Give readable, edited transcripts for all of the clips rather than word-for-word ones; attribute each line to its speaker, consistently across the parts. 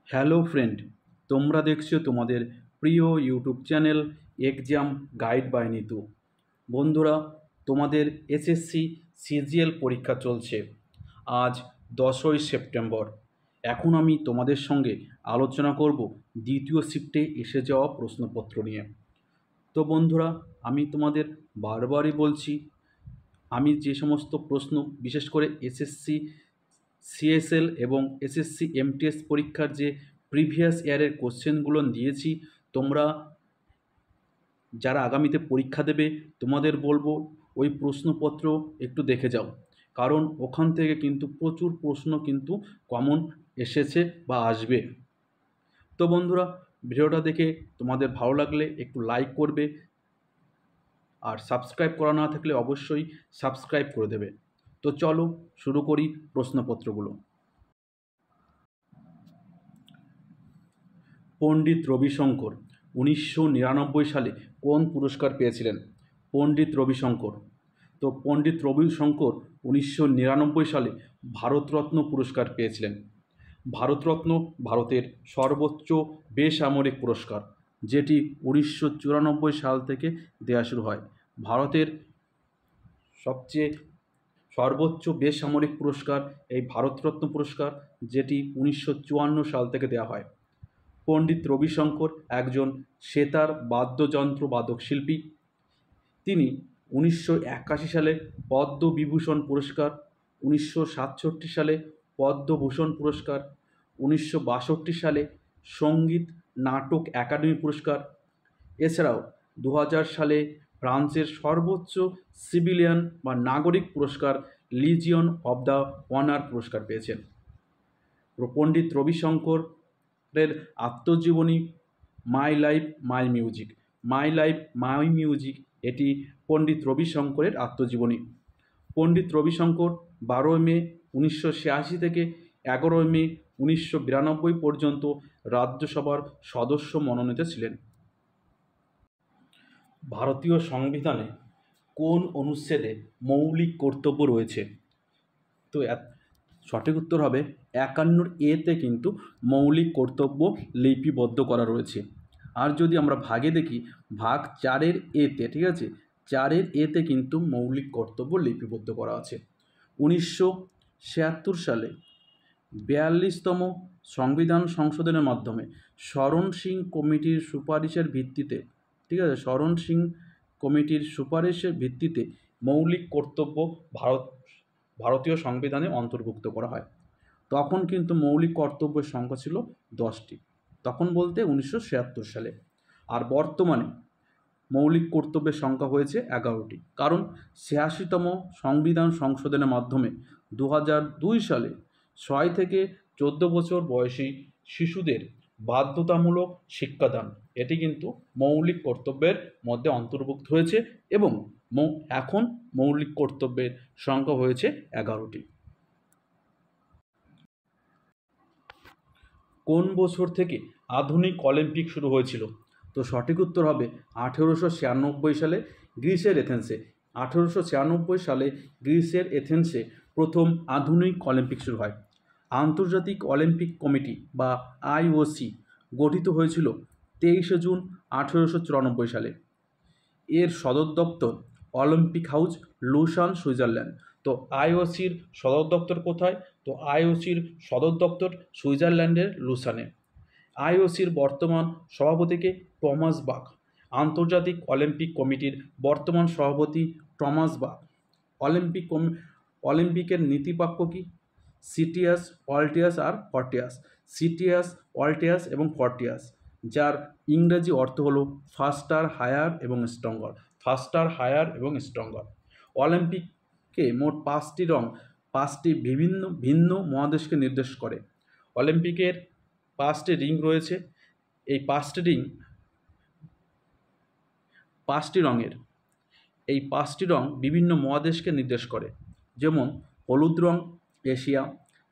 Speaker 1: Hello friend, তোমরা দেখছো তোমাদের প্রিয় YouTube channel exam guide by Nitu. বন্ধুরা, তোমাদের এসএসসি সিজিএল পরীক্ষা চলছে। আজ 10ই সেপ্টেম্বর। এখন আমি তোমাদের সঙ্গে আলোচনা করব দ্বিতীয় শিফটে এসে যাওয়া প্রশ্নপত্র নিয়ে। তো বন্ধুরা, আমি তোমাদের বারবারই বলছি, আমি যে সমস্ত প্রশ্ন বিশেষ করে এসএসসি সিএসএল এবং এসএসসি এমটিএস পরীক্ষার যে প্রিভিয়াস ইয়ারের কোশ্চেনগুলো দিয়েছি, তোমরা যারা আগামীতে পরীক্ষা দেবে তোমাদের বলবো ওই প্রশ্নপত্র একটু দেখে যাও, কারণ ওখান থেকে কিন্তু প্রচুর প্রশ্ন কিন্তু কমন এসেছে বা আসবে। তো বন্ধুরা, ভিডিওটা দেখে তোমাদের ভালো লাগলে একটু লাইক করবে, আর সাবস্ক্রাইব করা না থাকলে অবশ্যই সাবস্ক্রাইব করে দেবে। তো চলো শুরু করি প্রশ্নপত্রগুলো। পণ্ডিত রবিশঙ্কর 1999 সালে কোন পুরস্কার পেয়েছিলেন? পণ্ডিত রবিশঙ্কর। তো পণ্ডিত রবিশঙ্কর 1999 সালে ভারতরত্ন পুরস্কার পেয়েছিলেন। ভারতরত্ন ভারতের সর্বোচ্চ বেসামরিক পুরস্কার, যেটি 1994 সাল থেকে দেওয়া শুরু হয়। ভারতের সবচেয়ে সর্বোচ্চ বেসামরিক পুরস্কার এই ভারতরত্ন পুরস্কার, যেটি 1954 সাল থেকে দেওয়া হয়। পণ্ডিত রবিশঙ্কর একজন সেতার বাদ্যযন্ত্র বাদক শিল্পী। তিনি 1981 সালে পদ্মবিভূষণ পুরস্কার, 1967 সালে পদ্মভূষণ পুরস্কার, 1962 সালে সঙ্গীত নাটক একাডেমি পুরস্কার, এছাড়াও 2000 সালে ফ্রান্সের সর্বোচ্চ সিভিলিয়ান বা নাগরিক পুরস্কার লিজিয়ন অব দ্য অনার পুরস্কার পেয়েছেন। পণ্ডিত রবিশঙ্করের আত্মজীবনী my life my music, my life my music, এটি পণ্ডিত রবিশঙ্করের আত্মজীবনী। পণ্ডিত রবিশঙ্কর 12 মে 1986 থেকে 11 মে 1992 পর্যন্ত রাজ্যসভার সদস্য মনোনীত ছিলেন। ভারতীয় সংবিধানে কোন অনুচ্ছেদে মৌলিক কর্তব্য রয়েছে? তো সঠিক উত্তর হবে 51 এতে কিন্তু মৌলিক কর্তব্য লিপিবদ্ধ করা রয়েছে। আর যদি আমরা ভাগে দেখি, ভাগ 4-এর এতে, ঠিক আছে, 4-এর এতে কিন্তু মৌলিক কর্তব্য লিপিবদ্ধ করা আছে। 1976 সালে 42তম সংবিধান সংশোধনের মাধ্যমে শরণ সিং কমিটির সুপারিশের ভিত্তিতে, ঠিক আছে, শরণ সিং কমিটির সুপারিশের ভিত্তিতে মৌলিক কর্তব্য ভারতীয় সংবিধানে অন্তর্ভুক্ত করা হয়। তখন কিন্তু মৌলিক কর্তব্যের সংখ্যা ছিল 10টি, তখন বলতে 1976 সালে। আর বর্তমানে মৌলিক কর্তব্যের সংখ্যা হয়েছে 11টি, কারণ 86তম সংবিধান সংশোধনের মাধ্যমে 2002 সালে 6 থেকে 14 বছর বয়সী শিশুদের বাধ্যতামূলক শিক্ষাদান, এটি কিন্তু মৌলিক কর্তব্যের মধ্যে অন্তর্ভুক্ত হয়েছে এবং এখন মৌলিক কর্তব্যের সংখ্যা হয়েছে 11টি। কোন বছর থেকে আধুনিক অলিম্পিক শুরু হয়েছিল? তো সঠিক উত্তর হবে 1896 সালে গ্রিসের এথেন্সে। 1896 সালে গ্রিসের এথেন্সে প্রথম আধুনিক অলিম্পিক শুরু হয়। আন্তর্জাতিক অলিম্পিক কমিটি বা আইওসি গঠিত হয়েছিল 23 জুন 1894 সালে। এর সদর দপ্তর অলিম্পিক হাউস, লুসান, সুইজারল্যান্ড। তো আইওসির সদর দপ্তর কোথায়? তো আইওসির সদর দপ্তর সুইজারল্যান্ডের লুসানে। আইওসির বর্তমান সভাপতিকে টমাস বাখ। আন্তর্জাতিক অলিম্পিক কমিটির বর্তমান সভাপতি টমাস বাখ। অলিম্পিকের নীতিবাক্য কি? সিটিয়াস, অল্টিয়াস আর ফর্টিয়াস। সিটিয়াস, অল্টিয়াস এবং ফর্টিয়াস, যার ইংরেজি অর্থ হলো ফাস্টার, হায়ার এবং স্ট্রঙ্গার। ফাস্টার, হায়ার এবং স্ট্রঙ্গার। অলিম্পিকে মোট 5টি রং 5টি ভিন্ন মহাদেশকে নির্দেশ করে। অলিম্পিকের 5টি রিং রয়েছে। এই 5টি রিং 5টি রঙের। এই 5টি রং বিভিন্ন মহাদেশকে নির্দেশ করে, যেমন হলুদ রং এশিয়া,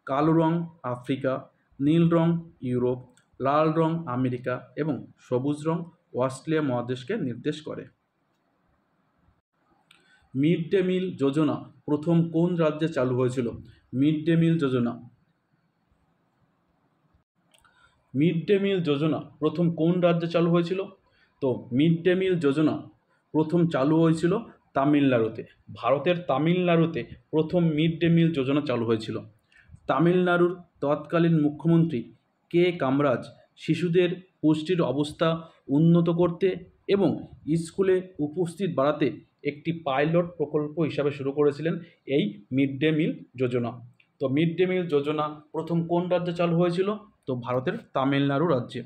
Speaker 1: কালো রং আফ্রিকা, নীল রং ইউরোপ, লাল রং আমেরিকা এবং সবুজ রং অস্ট্রেলিয়া মহাদেশকে নির্দেশ করে। মিড ডে মিল যোজনা প্রথম কোন রাজ্যে চালু হয়েছিল? মিড ডে মিল যোজনা মিড ডে মিল যোজনা প্রথম কোন রাজ্যে চালু হয়েছিল? তো মিড ডে মিল যোজনা প্রথম চালু হয়েছিল তামিলনাড়ুতে। ভারতের তামিলনাড়ুতে প্রথম মিড ডে মিল যোজনা চালু হয়েছিল। তামিলনাড়ুর তৎকালীন মুখ্যমন্ত্রী কে কামরাজ শিশুদের পুষ্টির অবস্থা উন্নত করতে এবং স্কুলে উপস্থিত বাড়াতে একটি পাইলট প্রকল্প হিসাবে শুরু করেছিলেন এই মিড ডে মিল যোজনা। তো মিড ডে মিল যোজনা প্রথম কোন রাজ্যে চালু হয়েছিল? তো ভারতের তামিলনাড়ু রাজ্যে।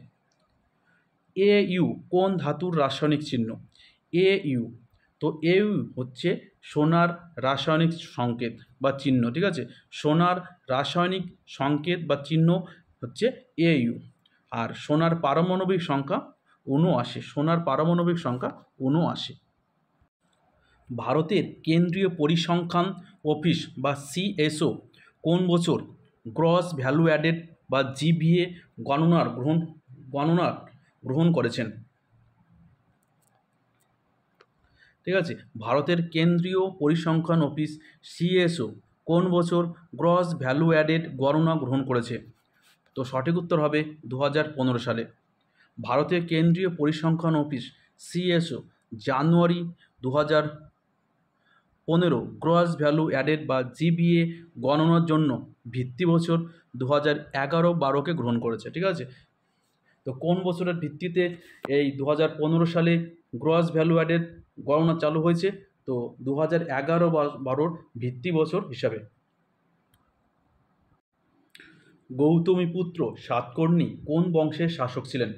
Speaker 1: এ ইউ কোন ধাতুর রাসায়নিক চিহ্ন? এ ইউ, তো এ ইউ হচ্ছে সোনার রাসায়নিক সংকেত বা চিহ্ন, ঠিক আছে? সোনার রাসায়নিক সংকেত বা চিহ্ন হচ্ছে এ ইউ। আর সোনার পারমাণবিক সংখ্যা ৭৯। সোনার পারমাণবিক সংখ্যা ৭৯। ভারতের কেন্দ্রীয় পরিসংখ্যান অফিস বা সিএসও কোন বছর গ্রস ভ্যালু অ্যাডেড বা জিভিএ গণনার গ্রহণ করেছেন? ঠিক আছে, ভারতের কেন্দ্রীয় পরিসংখ্যান অফিস সিএসও কোন বছর গ্রস ভ্যালু অ্যাডেড গণনা গ্রহণ করেছে? তো সঠিক উত্তর হবে 2015 সালে। ভারতের কেন্দ্রীয় পরিসংখ্যান অফিস সিএসও জানুয়ারি 2015 গ্রস ভ্যালু অ্যাডেড বা জিভিএ গণনার জন্য ভিত্তি বছর 2011-12কে গ্রহণ করেছে। ঠিক আছে, তো কোন বছরের ভিত্তিতে এই 2015 সালে গ্রস ভ্যালু অ্যাডেড গণনা চালু হয়েছে? তো 2011-12 ভিত্তি বছর হিসাবে। গৌতমীপুত্র সাতকর্ণী কোন বংশের শাসক ছিলেন?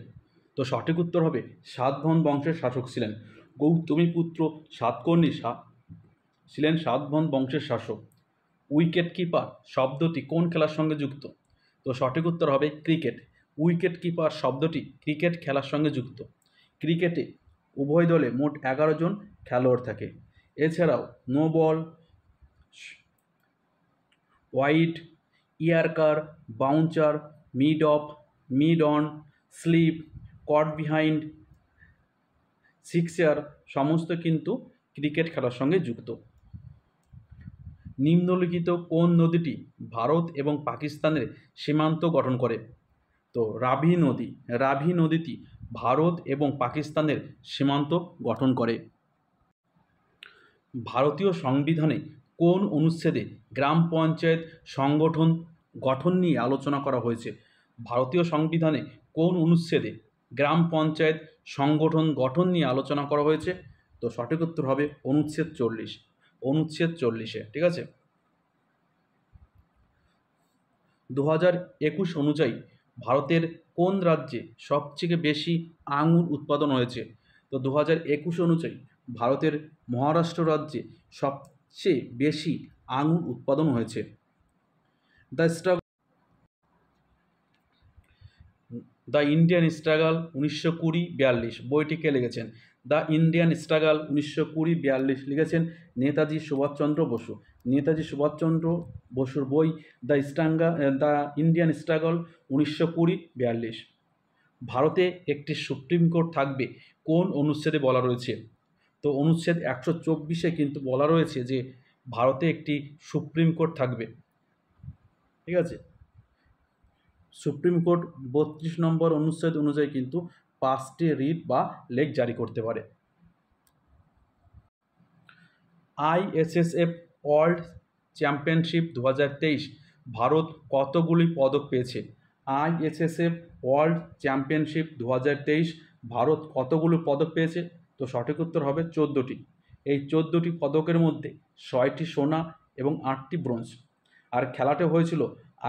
Speaker 1: তো সঠিক উত্তর হবে সাতবাহন বংশের শাসক ছিলেন। গৌতমীপুত্র সাতকর্ণী ছিলেন সাতবাহন বংশের শাসক। উইকেট কিপার শব্দটি কোন খেলার সঙ্গে যুক্ত? তো সঠিক উত্তর হবে ক্রিকেট। উইকেট কিপার শব্দটি ক্রিকেট খেলার সঙ্গে যুক্ত। ক্রিকেটে উভয় দলে মোট 11 জন খেলোয়াড় থাকে। এছাড়াও no ball, wide, yorker, bouncer, mid off, mid on, slip, caught behind, sixer সমস্ত কিন্তু ক্রিকেট খেলার সঙ্গে যুক্ত। নিম্নলিখিত কোন নদীটি ভারত এবং পাকিস্তানের সীমান্ত গঠন করে? তো রাভি নদী। রাভি নদীটি ভারত এবং পাকিস্তানের সীমান্ত গঠন করে। ভারতীয় সংবিধানে কোন অনুচ্ছেদে গ্রাম পঞ্চায়েত সংগঠন গঠন নিয়ে আলোচনা করা হয়েছে? ভারতীয় সংবিধানে কোন অনুচ্ছেদে গ্রাম পঞ্চায়েত সংগঠন গঠন নিয়ে আলোচনা করা হয়েছে? তো সঠিক উত্তর হবে অনুচ্ছেদ 40। অনুচ্ছেদ 40-এ। ঠিক আছে, 2021 অনুযায়ী ভারতের কোন রাজ্যে সবথেকে বেশি আঙুর উৎপাদন হয়েছে? তো 2021 অনুযায়ী ভারতের মহারাষ্ট্র রাজ্যে সবচেয়ে বেশি আঙুর উৎপাদন হয়েছে। The struggle the Indian struggle 1920-42 বইটি কে লিখেছেন? দ্য ইন্ডিয়ান স্ট্রাগল 1920-42 লিখেছেন নেতাজি সুভাষচন্দ্র বসু। নেতাজি সুভাষচন্দ্র বসুর বই দ্য ইন্ডিয়ান স্ট্রাগল 1920-42। ভারতে একটি সুপ্রিম কোর্ট থাকবে কোন অনুচ্ছেদে বলা রয়েছে? তো অনুচ্ছেদ 124-এ কিন্তু বলা রয়েছে যে ভারতে একটি সুপ্রিম কোর্ট থাকবে। ঠিক আছে, সুপ্রিম কোর্ট 32 নম্বর অনুচ্ছেদ অনুযায়ী কিন্তু 5টি রিট বা লেখ জারি করতে পারে। আইএসএসএফ ওয়ার্ল্ড চ্যাম্পিয়নশিপ 2023 ভারত কতগুলি পদক পেয়েছে? আইএসএসএফ ওয়ার্ল্ড চ্যাম্পিয়নশিপ 2023 ভারত কতগুলো পদক পেয়েছে? তো সঠিক উত্তর হবে 14টি। এই 14টি পদকের মধ্যে 6টি সোনা এবং 8টি ব্রোঞ্জ। আর খেলাটা হয়েছিল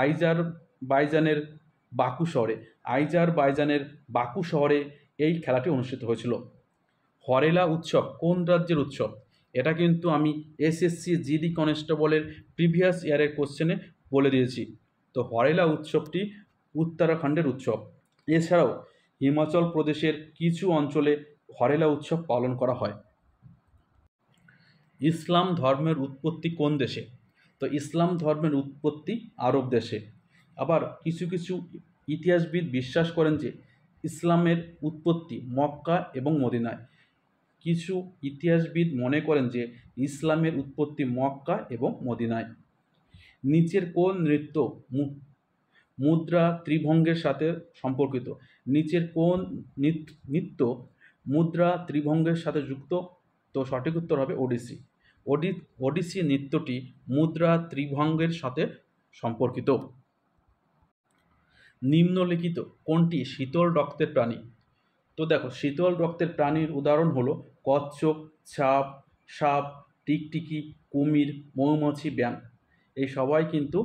Speaker 1: আইজারবাইজানের বাকু শহরে। আইজারবাইজানের বাকু শহরে এই খেলাটি অনুষ্ঠিত হয়েছিল। হরেলা উৎসব কোন রাজ্যের উৎসব? এটা কিন্তু আমি এসএসসি জিডি কনস্টেবলের প্রিভিয়াস ইয়ারের কোশ্চেনে বলে দিয়েছি। তো হরেলা উৎসবটি উত্তরাখণ্ডের উৎসব। এছাড়াও হিমাচল প্রদেশের কিছু অঞ্চলে হরেলা উৎসব পালন করা হয়। ইসলাম ধর্মের উৎপত্তি কোন দেশে? তো ইসলাম ধর্মের উৎপত্তি আরব দেশে। আবার কিছু কিছু ইতিহাসবিদ বিশ্বাস করেন যে ইসলামের উৎপত্তি মক্কা এবং মদিনায়। কিছু ইতিহাসবিদ মনে করেন যে ইসলামের উৎপত্তি মক্কা এবং মদিনায়। নিচের কোন নৃত্য মুদ্রা ত্রিভঙ্গের সাথে সম্পর্কিত? নিচের কোন নৃত্য মুদ্রা ত্রিভঙ্গের সাথে যুক্ত? তো সঠিক উত্তর হবে ওডিসি। ওডিসি নৃত্যটি মুদ্রা ত্রিভঙ্গের সাথে সম্পর্কিত। নিম্নলিখিত কোনটি শীতল রক্তের প্রাণী? তো দেখো, শীতল রক্তের প্রাণীর উদাহরণ হলো কচ্ছপ, সাপ, টিকটিকি, কুমির, মৌমাছি, ব্যাঙ। এই সবাই কিন্তু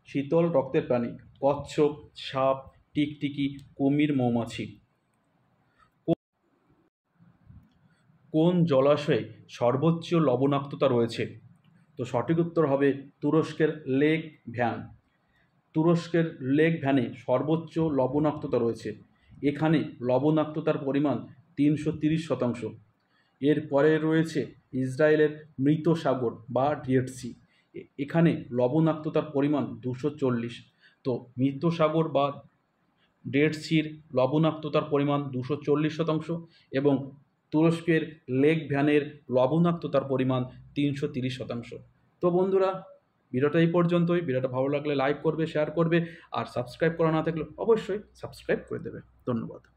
Speaker 1: শীতল রক্তের প্রাণী। কচ্ছপ, সাপ, টিকটিকি, কুমির, মৌমাছি। কোন জলাশয়ে সর্বোচ্চ লবণাক্ততা রয়েছে? তো সঠিক উত্তর হবে তুরস্কের লেক ভ্যান। তুরস্কের লেক ভ্যানে সর্বোচ্চ লবণাক্ততা রয়েছে। এখানে লবণাক্ততার পরিমাণ 330%। এরপরে রয়েছে ইসরায়েলের মৃত সাগর বা ডেড সি। এখানে লবণাক্ততার পরিমাণ 240। তো মৃত সাগর বা ডেড সির লবণাক্ততার পরিমাণ 240% এবং তুরস্কের লেক ভ্যানের লবণাক্ততার পরিমাণ 330%। তো বন্ধুরা, ভিডিওটা এই পর্যন্তই। ভিডিওটা ভালো লাগলে লাইক করবে, শেয়ার করবে, আর সাবস্ক্রাইব করা না থাকলে অবশ্যই সাবস্ক্রাইব করে দেবে। ধন্যবাদ।